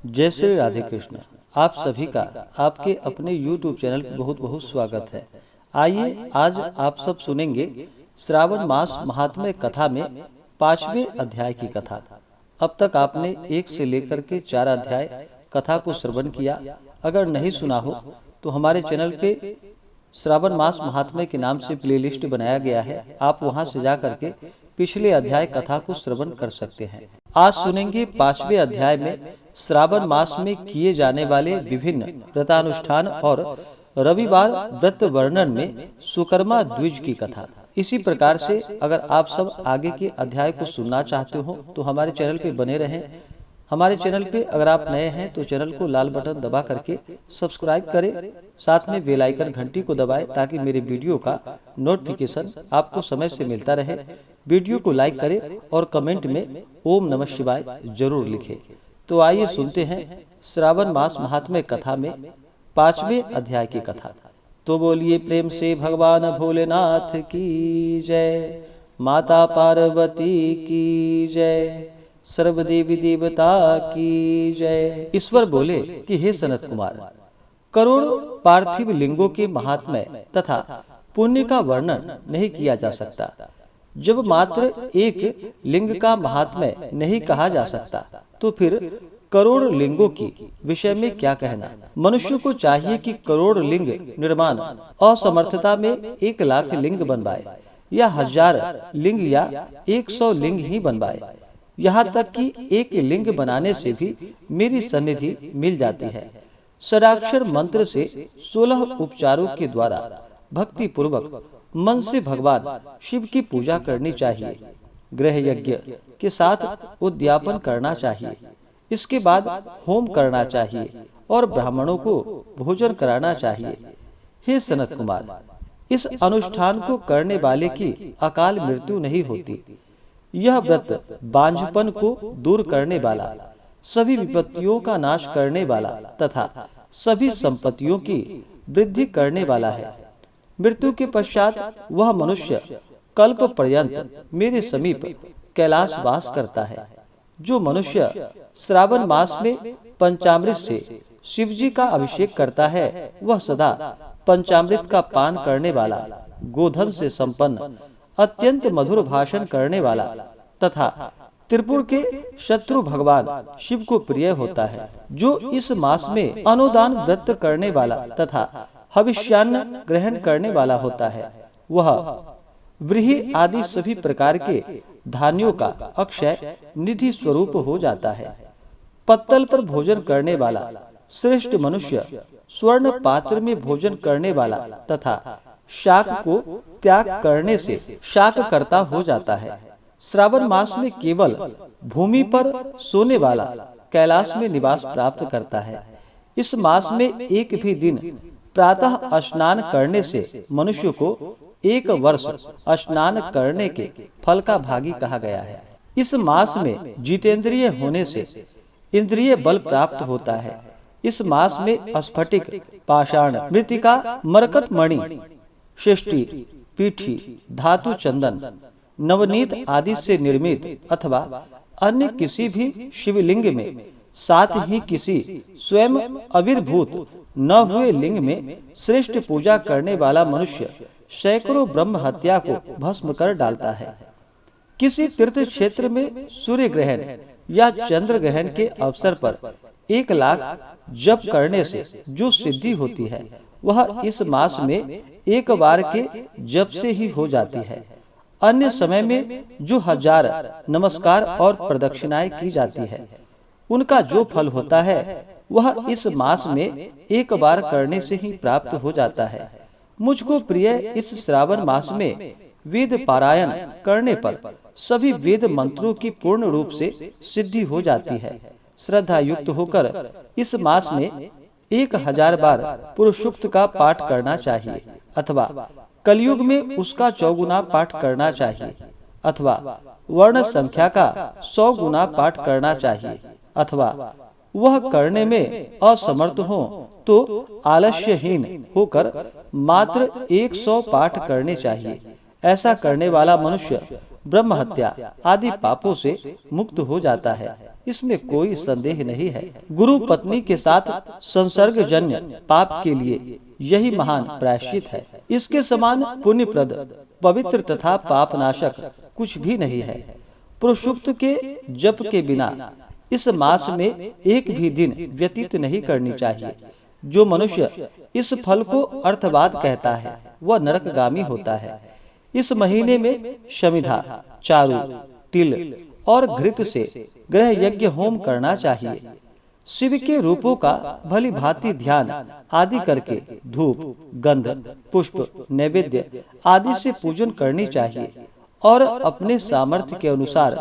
जय श्री राधे कृष्ण। आप सभी का आपके अपने YouTube चैनल पर बहुत बहुत स्वागत है। आइए आज आप सब सुनेंगे श्रावण मास महात्म्य कथा में 5वें अध्याय की कथा। अब तक आपने 1 से लेकर के 4 अध्याय कथा को श्रवण किया। अगर नहीं सुना हो तो हमारे चैनल पे श्रावण मास महात्म्य के नाम से प्लेलिस्ट बनाया गया है, आप वहां से जा करके पिछले अध्याय कथा को श्रवण कर सकते हैं। आज सुनेंगे 5वें अध्याय में श्रावण मास में किए जाने वाले विभिन्न व्रतानुष्ठान और रविवार व्रत वर्णन में सुकर्मा द्विज की कथा। इसी प्रकार से अगर आप सब आगे के अध्याय को सुनना चाहते हो तो हमारे चैनल पे बने रहें। हमारे चैनल पे अगर आप नए हैं तो चैनल को लाल बटन दबा करके सब्सक्राइब करें, साथ में बेल आइकन घंटी को दबाएं ताकि मेरे वीडियो का नोटिफिकेशन आपको समय से मिलता रहे। वीडियो को लाइक करें और कमेंट में ओम नमः शिवाय जरूर लिखें। तो आइए सुनते हैं श्रावण मास महात्म्य कथा में 5वें अध्याय की कथा। तो बोलिए प्रेम से भगवान भोलेनाथ की जय, माता पार्वती की जय, सर्वदेवी देवता की जय। ईश्वर बोले कि हे सनत कुमार, करोड़ पार्थिव लिंगों के महात्म्य तथा पुण्य का वर्णन नहीं किया जा सकता। जब मात्र एक लिंग का महात्म्य नहीं कहा जा सकता तो फिर करोड़ लिंगों की विषय में क्या कहना। मनुष्य को चाहिए कि करोड़ लिंग निर्माण असमर्थता में 1 लाख लिंग बनवाए या 1000 लिंग या 100 लिंग ही बनवाए। यहाँ तक कि एक लिंग बनाने से भी मेरी सन्निधि मिल जाती है। षडाक्षर मंत्र से 16 उपचारों के द्वारा भक्ति पूर्वक मन से भगवान शिव की पूजा करनी चाहिए। गृह यज्ञ के साथ उद्यापन करना चाहिए। इसके बाद होम करना चाहिए और ब्राह्मणों को भोजन कराना चाहिए। हे सनत कुमार, इस अनुष्ठान को करने वाले की अकाल मृत्यु नहीं होती। यह व्रत बांझपन को दूर करने वाला, सभी विपत्तियों का नाश करने वाला तथा सभी संपत्तियों की वृद्धि करने वाला है। मृत्यु के पश्चात वह मनुष्य कल्प पर्यंत मेरे समीप कैलाश वास करता है। जो मनुष्य श्रावण मास में पंचामृत से शिवजी का अभिषेक करता है वह सदा पंचामृत का पान करने वाला, गोधन से संपन्न, अत्यंत मधुर भाषण करने वाला तथा त्रिपुर के शत्रु भगवान शिव को प्रिय होता है। जो इस मास में अनुदान व्रत करने वाला तथा हविष्यान्न ग्रहण करने वाला होता है वह व्रीहि आदि सभी प्रकार के धान्यों का अक्षय निधि स्वरूप हो जाता है। पत्तल पर भोजन करने वाला श्रेष्ठ मनुष्य स्वर्ण पात्र में भोजन करने वाला तथा शाक को त्याग करने से शाक करता हो जाता है। श्रावण मास में केवल भूमि पर सोने वाला कैलाश में निवास प्राप्त करता है। इस मास में एक भी दिन प्रातः स्नान करने से मनुष्य को 1 वर्ष स्नान करने के फल का भागी कहा गया है। इस मास में जितेंद्रिय होने से इंद्रिय बल प्राप्त होता है। इस मास में स्फटिक, पाषाण, मृत्तिका, मरकत मणि, शिष्टि, पीठी, धातु, चंदन, नवनीत आदि से निर्मित अथवा अन्य किसी भी शिवलिंग में, साथ ही किसी स्वयं आविर्भूत न हुए लिंग में श्रेष्ठ पूजा करने वाला मनुष्य सैकड़ों ब्रह्म हत्या को भस्म कर डालता है। किसी तीर्थ क्षेत्र में सूर्य ग्रहण या चंद्र ग्रहण के अवसर पर 1 लाख जप करने से जो सिद्धि होती है वह इस मास में 1 बार के जप से ही हो जाती है। अन्य समय में जो 1000 नमस्कार और प्रदक्षिणाएं की जाती है उनका जो फल होता है वह इस मास में 1 बार करने से ही प्राप्त हो जाता है। मुझको प्रिय इस श्रावण मास में वेद पारायण करने पर सभी वेद मंत्रों की पूर्ण रूप से सिद्धि हो जाती है। श्रद्धा युक्त होकर इस मास में 1000 बार पुरुषोक्त का पाठ करना चाहिए अथवा कलयुग में उसका 4 गुना पाठ करना चाहिए अथवा वर्ण संख्या का 100 गुना पाठ करना चाहिए अथवा वह करने में असमर्थ हो तो आलस्यहीन होकर मात्र 100 पाठ करने चाहिए। ऐसा करने वाला मनुष्य ब्रह्म हत्या आदि पापों से मुक्त हो जाता है। इसमें कोई संदेह नहीं है। गुरु पत्नी के साथ संसर्गजन्य पाप के लिए यही महान प्रायश्चित है। इसके समान पुण्यप्रद, पवित्र तथा पापनाशक कुछ भी नहीं है। पुरुषुक्त के जप के बिना इस मास में एक भी दिन व्यतीत नहीं करनी चाहिए। जो मनुष्य इस फल को अर्थवाद कहता है वह नरकगामी होता है। इस महीने में शमिधा, चारु, तिल और घृत से ग्रह यज्ञ होम करना चाहिए। शिव के रूपों का भली भांति ध्यान आदि करके धूप, गंध, पुष्प, नैवेद्य आदि से पूजन करनी चाहिए और अपने सामर्थ्य के अनुसार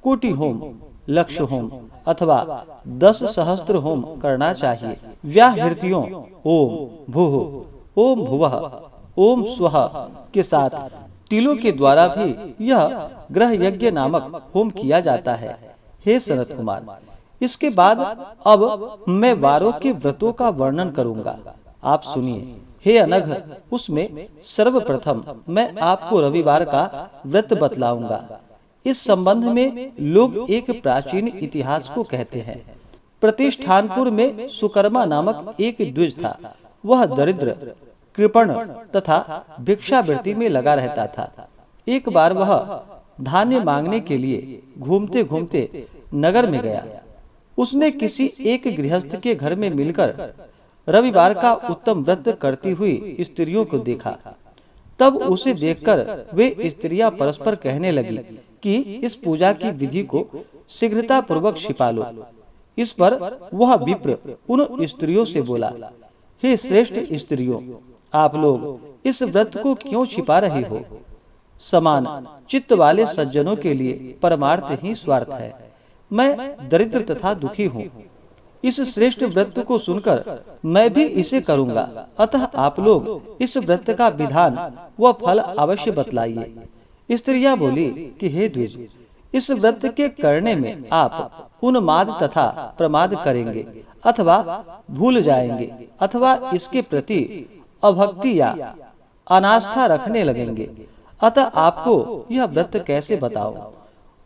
कोटि होम, लक्ष होम अथवा 10 सहस्त्र होम करना चाहिए। व्याहृतियों ओम भूः, ओम भुवः, ओम स्वः के साथ तिलों के द्वारा भी यह ग्रह यज्ञ नामक होम किया जाता है। हे सनत कुमार, इसके बाद अब मैं वारों के व्रतों का वर्णन करूंगा, आप सुनिए। हे अनघ, उसमें सर्वप्रथम मैं आपको रविवार का व्रत बतलाऊंगा। इस संबंध में लोग एक प्राचीन इतिहास को कहते हैं। प्रतिष्ठानपुर में सुकर्मा नामक एक द्विज था। वह दरिद्र, कृपण तथा भिक्षावृत्ति में लगा रहता था। एक बार वह धान्य मांगने के लिए घूमते घूमते नगर में गया। उसने किसी एक गृहस्थ के घर में मिलकर रविवार का उत्तम व्रत करती हुई स्त्रियों को देखा। तब उसे देखकर वे स्त्रियां परस्पर कहने लगी कि इस पूजा की विधि को शीघ्रता पूर्वक छिपा लो। इस पर वह विप्र उन स्त्रियों से बोला, हे श्रेष्ठ स्त्रियों, आप लोग इस व्रत को क्यों छिपा रही हो? समान चित्त वाले सज्जनों के लिए परमार्थ ही स्वार्थ है। मैं दरिद्र तथा दुखी हूँ। इस श्रेष्ठ व्रत को सुनकर मैं भी इसे करूँगा। अतः आप लोग इस व्रत का विधान व फल अवश्य बतलाइए। स्त्रियां बोली कि हे द्विज, इस व्रत के करने में आप उन्माद तथा प्रमाद करेंगे अथवा भूल जाएंगे अथवा इसके प्रति अभक्ति या अनास्था रखने लगेंगे। अतः आपको यह व्रत कैसे बताऊं?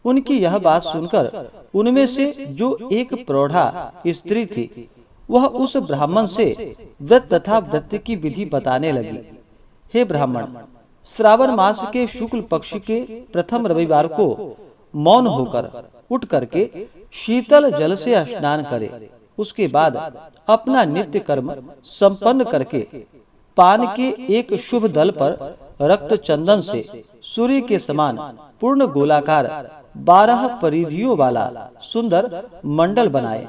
उनकी यह बात सुनकर उनमें से जो एक प्रौढ़ा स्त्री थी, वह उस ब्राह्मण से व्रत तथा व्रत की विधि बताने लगी। हे ब्राह्मण, श्रावण मास के शुक्ल पक्ष के प्रथम रविवार को मौन होकर उठ करके शीतल जल से स्नान करे। उसके बाद अपना नित्य कर्म संपन्न करके पान के एक शुभ दल पर रक्त चंदन से सूर्य के समान पूर्ण गोलाकार 12 परिधियों वाला सुंदर मंडल बनाए।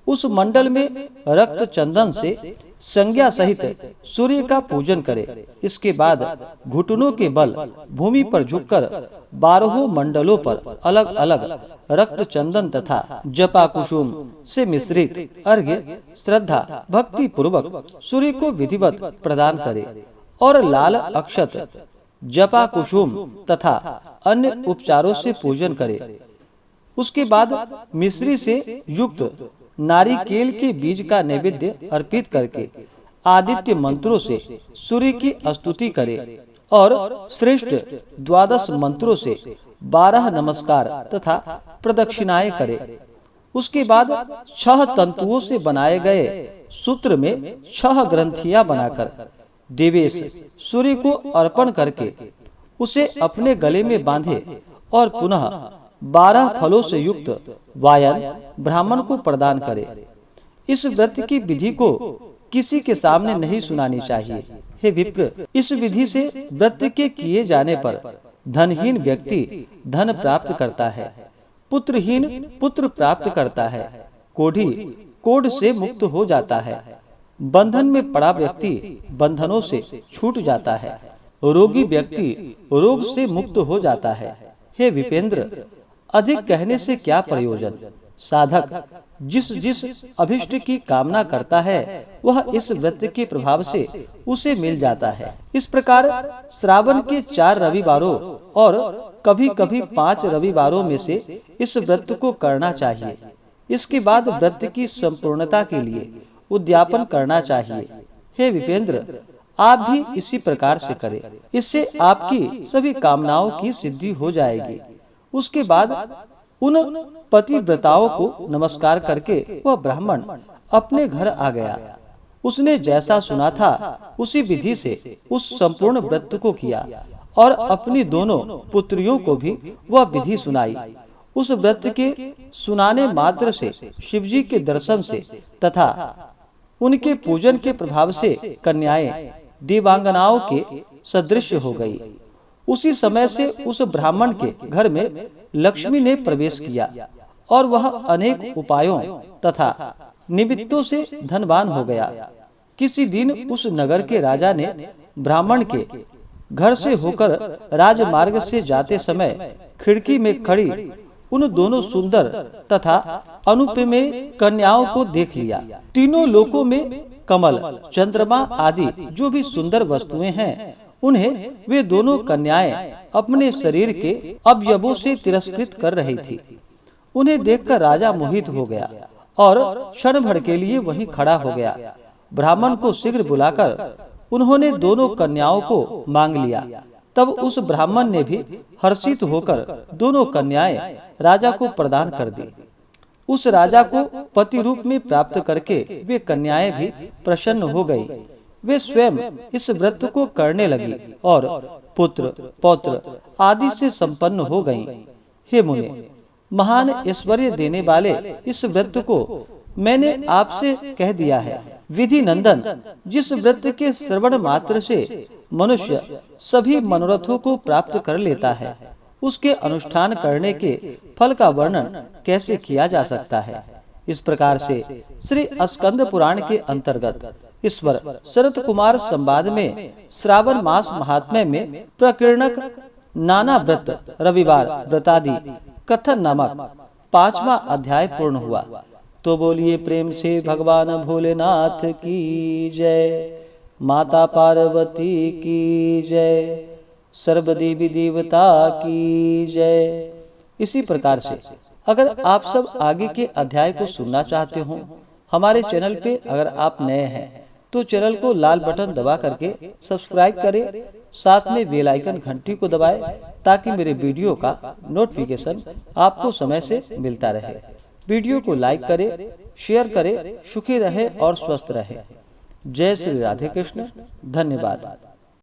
उस मंडल में रक्त चंदन से संज्ञा सहित सूर्य का पूजन करे। इसके बाद घुटनों के बल भूमि पर झुककर 12 मंडलों पर अलग अलग रक्त चंदन तथा जपा कुसुम से मिश्रित अर्घ्य श्रद्धा भक्ति पूर्वक सूर्य को विधिवत प्रदान करे और लाल अक्षत, जपा कुसुम तथा अन्य उपचारों से पूजन करे। उसके बाद मिश्री से युक्त नारिकेल के बीज का नैवेद्य अर्पित करके आदित्य मंत्रों से सूर्य की स्तुति करे और श्रेष्ठ 12 मंत्रों से 12 नमस्कार तथा प्रदक्षिणाएं करे। उसके बाद 6 तंतुओं से बनाए गए सूत्र में 6 ग्रंथियां बनाकर देवेश सूर्य को अर्पण करके उसे अपने गले में बांधे और पुनः 12 फलों से युक्त वायन ब्राह्मण को प्रदान करे। इस व्रत की विधि को किसी के सामने नहीं सुनानी चाहिए। हे विप्र, इस विधि से व्रत के किए जाने पर धनहीन व्यक्ति धन प्राप्त करता है, पुत्रहीन पुत्र प्राप्त करता है, कोढ़ी कोढ़ से मुक्त हो जाता है, बंधन में पड़ा व्यक्ति बंधनों से छूट जाता है, रोगी व्यक्ति रोग से मुक्त हो जाता है। हे विपेंद्र, अधिक कहने से क्या प्रयोजन? साधक जिस जिस अभिष्ट की कामना करता है वह इस व्रत के प्रभाव से उसे मिल जाता है। इस प्रकार श्रावण के 4 रविवारों और कभी कभी 5 रविवारों में से इस व्रत को करना चाहिए। इसके बाद व्रत की संपूर्णता के लिए उद्यापन करना चाहिए। हे विपेंद्र, आप भी इसी प्रकार से करें। इससे आपकी सभी कामनाओं की सिद्धि हो जाएगी। उसके बाद उन पतिव्रताओं को नमस्कार करके वह ब्राह्मण अपने घर आ गया। उसने जैसा सुना था उसी विधि से उस संपूर्ण व्रत को किया और अपनी दोनों पुत्रियों को भी वह विधि सुनाई। उस व्रत के सुनाने मात्र से शिवजी के दर्शन से तथा उनके पूजन के प्रभाव से कन्याएं देवांगनाओं के सदृश हो गई। उसी समय से उस ब्राह्मण के घर में लक्ष्मी ने प्रवेश किया और वह अनेक उपायों तथा निमित्तों से धनवान हो गया। किसी दिन उस नगर के राजा ने ब्राह्मण के घर से होकर राजमार्ग से जाते समय खिड़की में खड़ी उन दोनों सुंदर तथा अनुपमेय कन्याओं को देख लिया। तीनों लोकों में कमल, चंद्रमा आदि जो भी सुंदर वस्तुएं हैं, उन्हें वे दोनों कन्याएं अपने शरीर के अवयवों से तिरस्कृत कर रही थी। उन्हें देखकर राजा मोहित हो गया और क्षण भर के लिए वहीं खड़ा हो गया। ब्राह्मण को शीघ्र बुलाकर उन्होंने दोनों कन्याओं को मांग लिया। तब उस ब्राह्मण ने भी हर्षित होकर दोनों कन्याएं राजा को प्रदान कर दी। उस राजा को पति रूप में प्राप्त करके वे कन्याएं भी प्रसन्न हो गई। वे स्वयं इस व्रत को करने लगी और पुत्र पौत्र आदि से संपन्न हो गईं। हे मुने, महान ऐश्वर्य देने वाले इस व्रत को मैंने आपसे कह दिया है। विधि नंदन, जिस व्रत के श्रवण मात्र से मनुष्य सभी मनोरथों को प्राप्त कर लेता है, उसके अनुष्ठान करने के फल का वर्णन कैसे किया जा सकता है। इस प्रकार से श्री स्कंद पुराण के अंतर्गत ईश्वर शरत कुमार संवाद में श्रावण मास महात्म्य में प्रकीर्णक नाना व्रत रविवार व्रतादि कथन नामक 5वां अध्याय पूर्ण हुआ। तो बोलिए प्रेम से भगवान भोलेनाथ की जय, माता पार्वती की जय, सर्वदेवी देवता की जय। इसी प्रकार से अगर आप सब आगे के अध्याय को सुनना चाहते हो, हमारे चैनल पे अगर आप नए हैं तो चैनल को लाल बटन दबा करके सब्सक्राइब करें, साथ में बेल आइकन घंटी को दबाएं ताकि मेरे वीडियो का नोटिफिकेशन आपको समय से मिलता रहे। वीडियो को लाइक करें, शेयर करें। सुखी रहे और स्वस्थ रहे। जय श्री राधे कृष्ण। धन्यवाद।